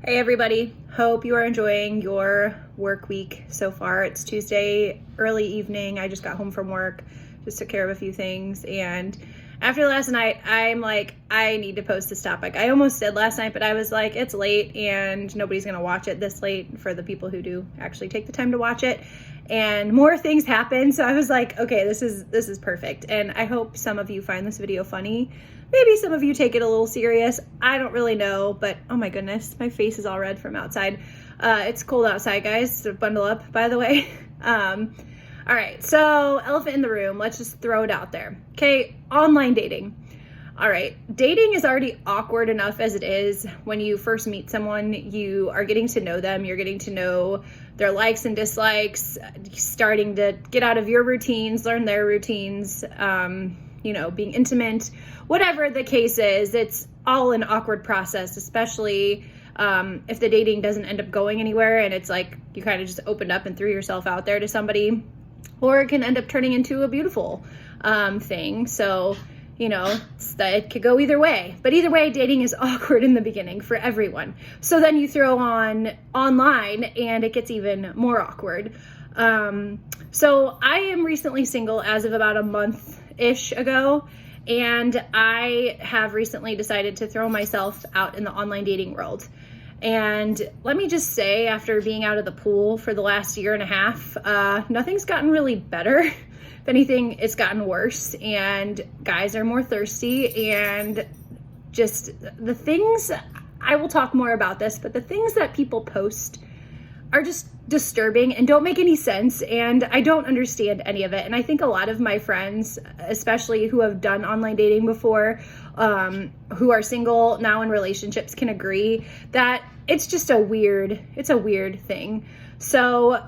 Hey everybody, hope you are enjoying your work week so far. It's Tuesday, early evening. I just got home from work, just took care of a few things, and after last night, I'm like, I need to post this topic. I almost did last night, but I was like, it's late and nobody's gonna watch it this late for the people who do actually take the time to watch it. And more things happen, so I was like, okay, this is perfect. And I hope some of you find this video funny. Maybe some of you take it a little serious. I don't really know, but oh my goodness, my face is all red from outside. It's cold outside, guys, so bundle up, by the way. All right, so elephant in the room, let's just throw it out there. Okay, online dating. All right, dating is already awkward enough as it is. When you first meet someone, you are getting to know them, you're getting to know their likes and dislikes, starting to get out of your routines, learn their routines, being intimate, whatever the case is. It's all an awkward process, especially if the dating doesn't end up going anywhere and it's like you kind of just opened up and threw yourself out there to somebody, or it can end up turning into a beautiful thing. So, it could go either way. But either way, dating is awkward in the beginning for everyone. So then you throw on online and it gets even more awkward. So I am recently single as of about a month-ish ago, and I have recently decided to throw myself out in the online dating world. And let me just say, after being out of the pool for the last year and a half, nothing's gotten really better. If anything, it's gotten worse, and guys are more thirsty, and just the things, I will talk more about this, but the things that people post are just disturbing and don't make any sense, and I don't understand any of it. And I think a lot of my friends, especially who have done online dating before, who are single now in relationships, can agree that it's just a weird thing. So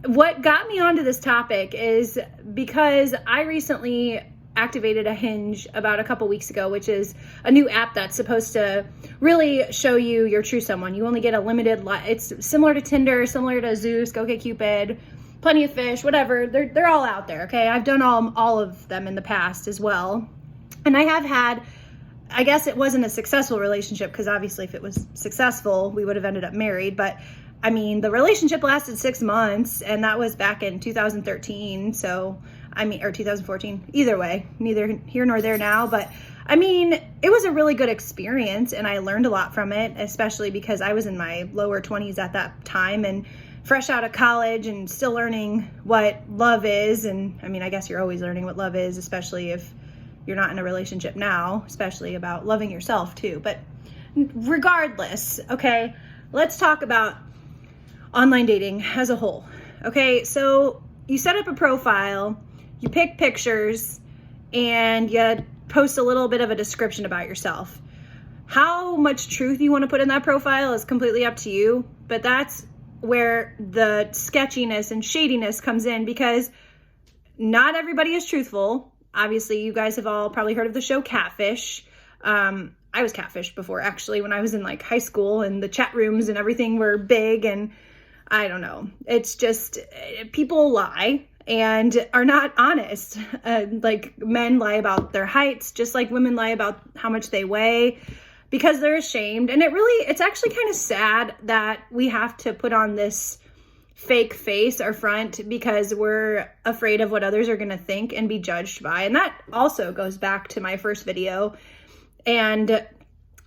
what got me onto this topic is because I recently activated a Hinge about a couple weeks ago, which is a new app that's supposed to really show you your true someone. You only get a limited, it's similar to Tinder, similar to Zeus, OkCupid, Plenty of Fish, whatever. They're all out there, okay? I've done all of them in the past as well. And I have had, I guess it wasn't a successful relationship, because obviously if it was successful, we would have ended up married. But I mean, the relationship lasted 6 months, and that was back in 2013. So, or 2014, either way, neither here nor there now. But I mean, it was a really good experience, and I learned a lot from it, especially because I was in my lower 20s at that time and fresh out of college and still learning what love is. And I mean, I guess you're always learning what love is, especially if you're not in a relationship now, especially about loving yourself too. But regardless, okay, let's talk about online dating as a whole. Okay, so you set up a profile, you pick pictures, and you post a little bit of a description about yourself. How much truth you want to put in that profile is completely up to you, but that's where the sketchiness and shadiness comes in, because not everybody is truthful. Obviously, you guys have all probably heard of the show Catfish. I was catfished before, actually, when I was in like high school, and the chat rooms and everything were big, and I don't know. It's just, people lie and are not honest. Like men lie about their heights, just like women lie about how much they weigh, because they're ashamed. And it's actually kind of sad that we have to put on this fake face or front because we're afraid of what others are going to think and be judged by. And that also goes back to my first video. And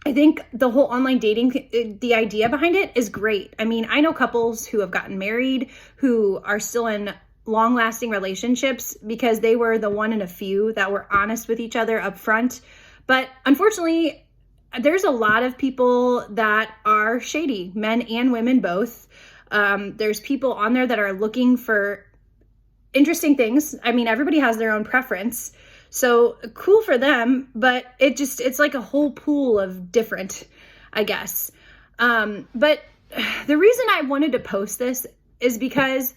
I think the whole online dating, the idea behind it is great. I mean, I know couples who have gotten married who are still in long-lasting relationships because they were the one in a few that were honest with each other up front. But unfortunately, there's a lot of people that are shady, men and women both. There's people on there that are looking for interesting things. I mean, everybody has their own preference. So cool for them, but it's like a whole pool of different, I guess. But the reason I wanted to post this is because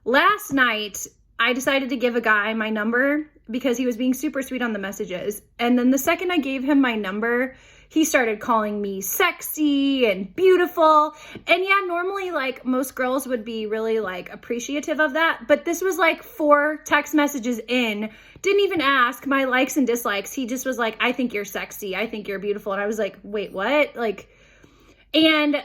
last night I decided to give a guy my number because he was being super sweet on the messages. And then the second I gave him my number, he started calling me sexy and beautiful. And yeah, normally like most girls would be really like appreciative of that. But this was like 4 text messages in, didn't even ask my likes and dislikes. He just was like, I think you're sexy. I think you're beautiful. And I was like, wait, what? And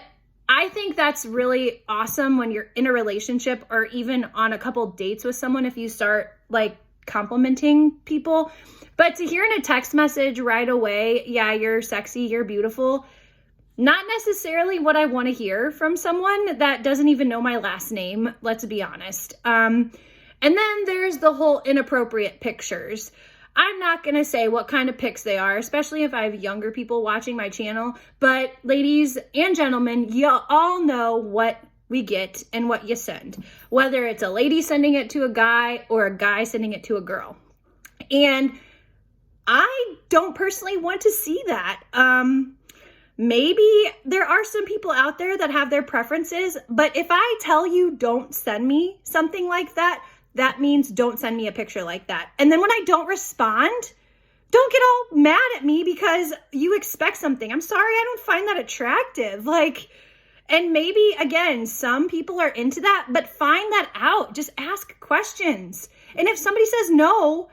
I think that's really awesome when you're in a relationship or even on a couple dates with someone, if you start like complimenting people. But to hear in a text message right away, yeah, you're sexy, you're beautiful, not necessarily what I want to hear from someone that doesn't even know my last name, let's be honest. And then there's the whole inappropriate pictures. I'm not going to say what kind of pics they are, especially if I have younger people watching my channel. But ladies and gentlemen, you all know what we get and what you send, whether it's a lady sending it to a guy or a guy sending it to a girl. And I don't personally want to see that. Maybe there are some people out there that have their preferences, but if I tell you don't send me something like that, that means don't send me a picture like that. And then when I don't respond, don't get all mad at me because you expect something. I'm sorry, I don't find that attractive. And maybe, again, some people are into that, but find that out. Just ask questions. And if somebody says no,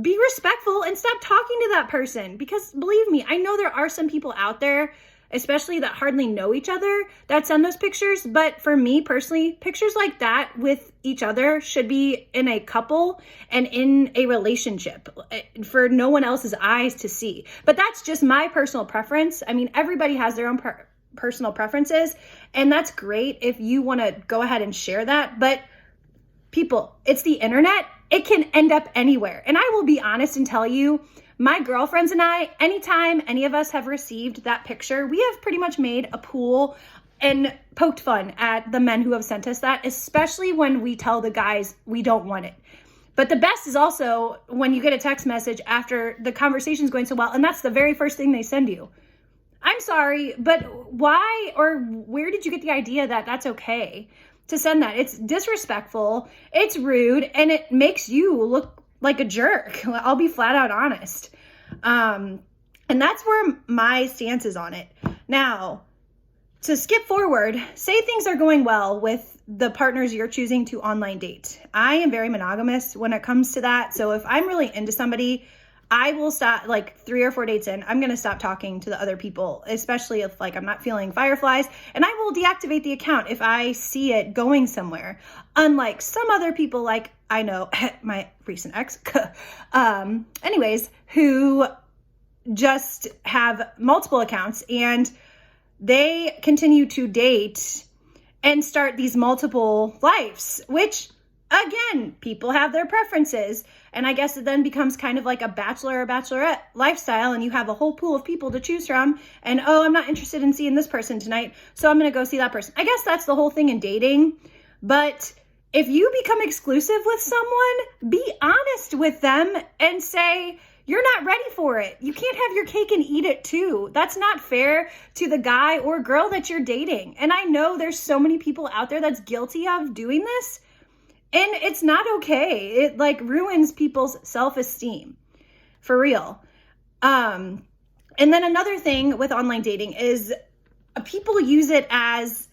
be respectful and stop talking to that person. Because believe me, I know there are some people out there, especially that hardly know each other, that send those pictures. But for me personally, pictures like that with each other should be in a couple and in a relationship for no one else's eyes to see. But that's just my personal preference. I mean, everybody has their own personal preferences, and that's great if you want to go ahead and share that. But people, it's the internet. It can end up anywhere. And I will be honest and tell you, my girlfriends and I, anytime any of us have received that picture, we have pretty much made a pool and poked fun at the men who have sent us that, especially when we tell the guys we don't want it. But the best is also when you get a text message after the conversation's going so well, and that's the very first thing they send you. I'm sorry, but why or where did you get the idea that that's okay to send that? It's disrespectful, it's rude, and it makes you look like a jerk. I'll be flat out honest. And that's where my stance is on it. Now, to skip forward, say things are going well with the partners you're choosing to online date. I am very monogamous when it comes to that. So if I'm really into somebody, I will stop, like 3 or 4 dates in, I'm going to stop talking to the other people, especially if like I'm not feeling fireflies, and I will deactivate the account if I see it going somewhere. Unlike some other people, like I know my recent ex, anyways, who just have multiple accounts and they continue to date and start these multiple lives, which again, people have their preferences. And I guess it then becomes kind of like a bachelor or bachelorette lifestyle, and you have a whole pool of people to choose from. And, oh, I'm not interested in seeing this person tonight, so I'm going to go see that person. I guess that's the whole thing in dating. But if you become exclusive with someone, be honest with them and say, you're not ready for it. You can't have your cake and eat it too. That's not fair to the guy or girl that you're dating. And I know there's so many people out there that's guilty of doing this. And it's not okay. It like ruins people's self-esteem, for real. And then another thing with online dating is people use it as,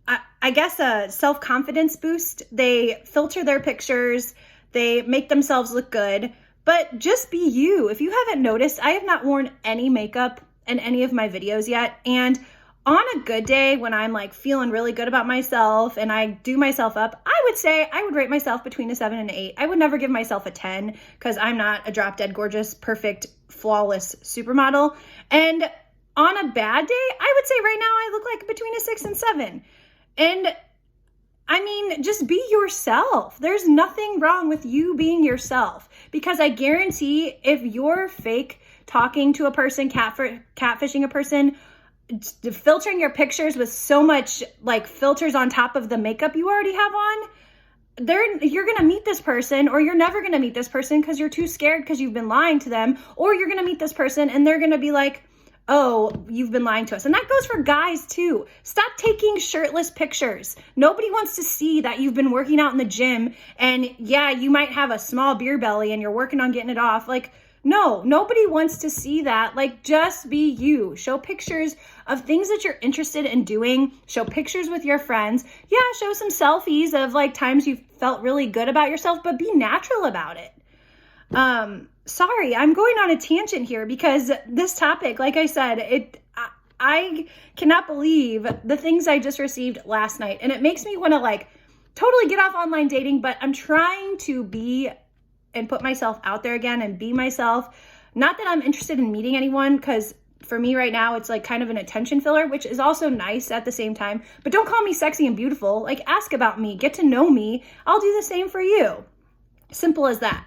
I guess, a self-confidence boost. They filter their pictures. They make themselves look good. But just be you. If you haven't noticed, I have not worn any makeup in any of my videos yet. And on a good day, when I'm like feeling really good about myself and I do myself up, I would say I would rate myself between a 7 and an 8. I would never give myself a 10 because I'm not a drop dead gorgeous, perfect, flawless supermodel. And on a bad day, I would say right now I look like between a 6 and 7. And I mean, just be yourself. There's nothing wrong with you being yourself, because I guarantee if you're fake talking to a person, catfishing a person, filtering your pictures with so much like filters on top of the makeup you already have on, you're going to meet this person, or you're never going to meet this person because you're too scared because you've been lying to them, or you're going to meet this person and they're going to be like, oh, you've been lying to us. And that goes for guys too. Stop taking shirtless pictures. Nobody wants to see that you've been working out in the gym and yeah, you might have a small beer belly and you're working on getting it off. Like, no, nobody wants to see that. Like, just be you. Show pictures of things that you're interested in doing. Show pictures with your friends. Yeah, show some selfies of like times you felt really good about yourself, but be natural about it. Sorry, I'm going on a tangent here because this topic, like I said, I cannot believe the things I just received last night. And it makes me want to like totally get off online dating, but I'm trying to be and put myself out there again and be myself. Not that I'm interested in meeting anyone, because for me right now, it's like kind of an attention filler, which is also nice at the same time. But don't call me sexy and beautiful. Like, ask about me, get to know me. I'll do the same for you. Simple as that.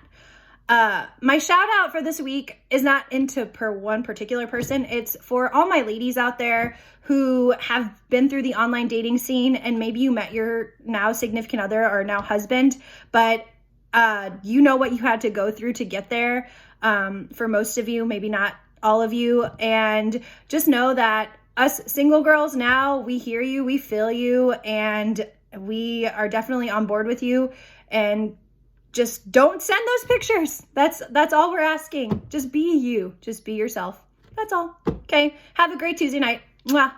My shout out for this week is not into per one particular person. It's for all my ladies out there who have been through the online dating scene, and maybe you met your now significant other or now husband, but you know what you had to go through to get there. For most of you, maybe not all of you. And just know that us single girls now, we hear you, we feel you, and we are definitely on board with you. And just don't send those pictures. That's all we're asking. Just be you. Just be yourself. That's all. Okay. Have a great Tuesday night. Mwah.